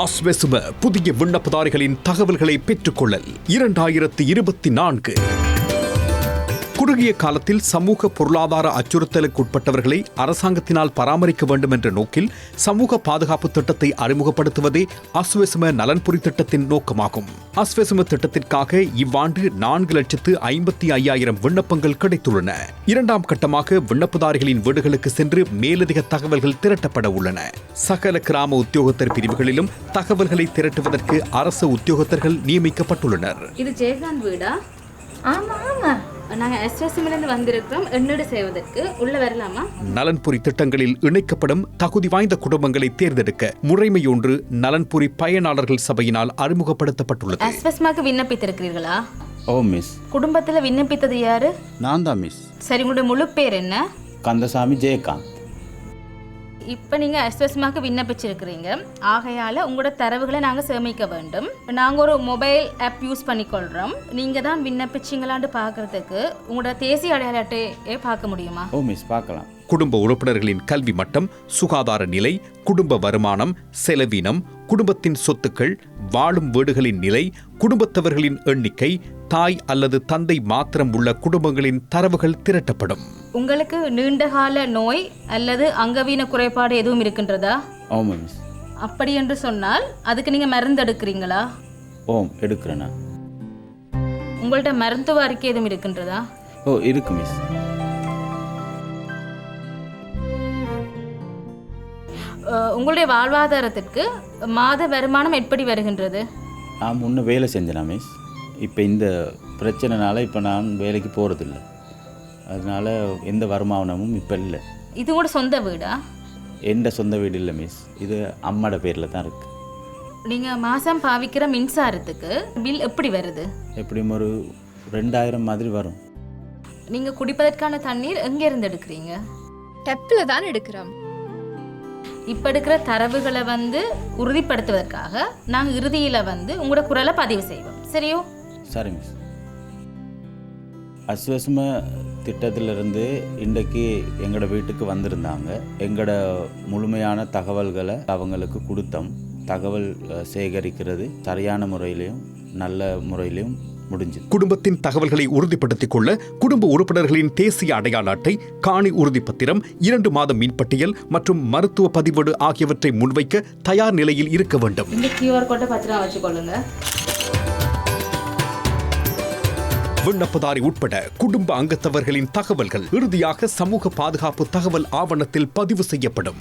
அஸ்வெசும புதிய விண்ணப்பதாரிகளின் தகவல்களை பெற்றுக்கொள்ளல் 2024. குறுகிய காலத்தில் சமூக பொருளாதார அச்சுறுத்தலுக்குட்பட்டவர்களை அரசாங்கத்தினால் பராமரிக்க வேண்டும் என்ற நோக்கில் சமூக பாதுகாப்பு திட்டத்தை அறிமுகப்படுத்துவதே அஸ்வெசும நலன்புரி திட்டத்தின் நோக்கமாகும். அஸ்வெசும திட்டத்திற்காக இவ்வாண்டு 4,55,000 விண்ணப்பங்கள் கிடைத்துள்ளன. இரண்டாம் கட்டமாக விண்ணப்பதாரிகளின் வீடுகளுக்கு சென்று மேலதிக தகவல்கள் திரட்டப்பட உள்ளன. சகல கிராம உத்தியோகத்தர் பிரிவுகளிலும் தகவல்களை திரட்டுவதற்கு அரசு உத்தியோகத்தர்கள் நியமிக்கப்பட்டுள்ளனர். இது ஜெயகாந்த் வீடா? ஆமா ஆமா, நாங்கள் எஸ்எஸ்எம்லேருந்து வந்திருக்கிறோம். எண்ணெடு செய்வதற்கு உள்ள வரலாமா? நலன்புரி திட்டங்களில் இணைக்கப்படும் தகுதி வாய்ந்த குடும்பங்களை தேர்ந்தெடுக்க முறைமையொன்று நலன்புரி பயனாளர்கள் சபையினால் அறிமுகப்படுத்தப்பட்டுள்ளது. எஸ்எஸ்எம்க்கு விண்ணப்பித்திருக்கிறீர்களா? ஓ மிஸ். குடும்பத்தில் விண்ணப்பித்தது யாரு? நான் தான் மிஸ். சரி, உங்களுடைய முழு பேர் என்ன? கந்தசாமி ஜெயகாந்த். இப்போ நீங்கள் எஸ்எஸ்எம்க்கு விண்ணப்பிச்சிருக்கிறீங்க. ஆகையால் உங்களோட தரவுகளை நாங்கள் சேமிக்க வேண்டும். நாங்கள் ஒரு மொபைல் ஆப் யூஸ் பண்ணிக்கொள்கிறோம். நீங்கள் தான் விண்ணப்பிச்சிங்களான்னு பார்க்குறதுக்கு உங்களோட தேசிய அடையாள அட்டையை பார்க்க முடியுமா? ஓ மிஸ், பார்க்கலாம். குடும்ப உறுப்பினர்களின் கல்வி மட்டம், சுகாதார நிலை, குடும்ப வருமானம், செலவினம், குடும்பத்தின் சொத்துக்கள், வாழும் வீடுகளின் நிலை, குடும்பத்தவர்களின் எண்ணிக்கை, தாய் அல்லது தந்தை மாத்திரம் உள்ள குடும்பங்களின் தரவுகள் திரட்டப்படும். உங்களுக்கு நீண்டகால நோய் அல்லது அங்கவீன குறைபாடு எதுவும் இருக்கின்றதா? ஆமா மிஸ். அப்படி என்று சொன்னால் அதுக்கு நீங்கள் மருந்து எடுக்கிறீங்களா? ஓம், எடுக்கிறேண்ணா. உங்கள்கிட்ட மருத்துவ அறிக்கை எதுவும் இருக்கின்றதா? ஓ, இருக்கு மிஸ். உங்களுடைய வாழ்வாதாரத்திற்கு மாத வருமானம் எப்படி வருகின்றது? நான் முன்ன வேலை செஞ்சேனா மிஸ். இப்போ இந்த பிரச்சனைனால இப்போ நான் வேலைக்கு போகிறதில்ல. அதனால எந்த வருமானமும் இப்போ இல்லை. இது கூட சொந்த வீடா? எந்த சொந்த வீடு இல்லை மிஸ். இது அம்மாட பேரில் தான் இருக்குது. நீங்கள் மாதம் பாவிக்கிற மின்சாரத்துக்கு பில் எப்படி வருது? எப்படியும் ஒரு 2,000 மாதிரி வரும். நீங்கள் குடிப்பதற்கான தண்ணீர் எங்கேருந்து எடுக்கிறீங்க? டெப்பில் தான் எடுக்கிறோம். இப்போ எடுக்கிற தரவுகளை உறுதிப்படுத்துவதற்காக நாங்கள் இறுதியில் உங்களோட குரலை பதிவு செய்வோம். சரியோ? சரி மிஸ். அஸ்வெசும திட்டத்திலிருந்து இன்றைக்கு எங்களோட வீட்டுக்கு வந்திருந்தாங்க. எங்களோட முழுமையான தகவல்களை அவங்களுக்கு கொடுத்தோம். தகவல் சேகரிக்கிறது சரியான முறையிலையும் நல்ல முறையிலையும் முடிஞ்சது. குடும்பத்தின் தகவல்களை உறுதிப்படுத்திக் கொள்ள குடும்ப உறுப்பினர்களின் தேசிய அடையாள அட்டை, காணி உறுதிப்பத்திரம், 2 மாத மின்பட்டியல் மற்றும் மருத்துவ பதிவேடு ஆகியவற்றை முன்வைக்க தயார் நிலையில் இருக்க வேண்டும். இந்த QR கோட்டை பத்திரம் வச்சுக்கொள்ளுங்க. விண்ணப்பதாரி உட்பட குடும்ப அங்கத்தவர்களின் தகவல்கள் இறுதியாக சமூக பாதுகாப்பு தகவல் ஆவணத்தில் பதிவு செய்யப்படும்.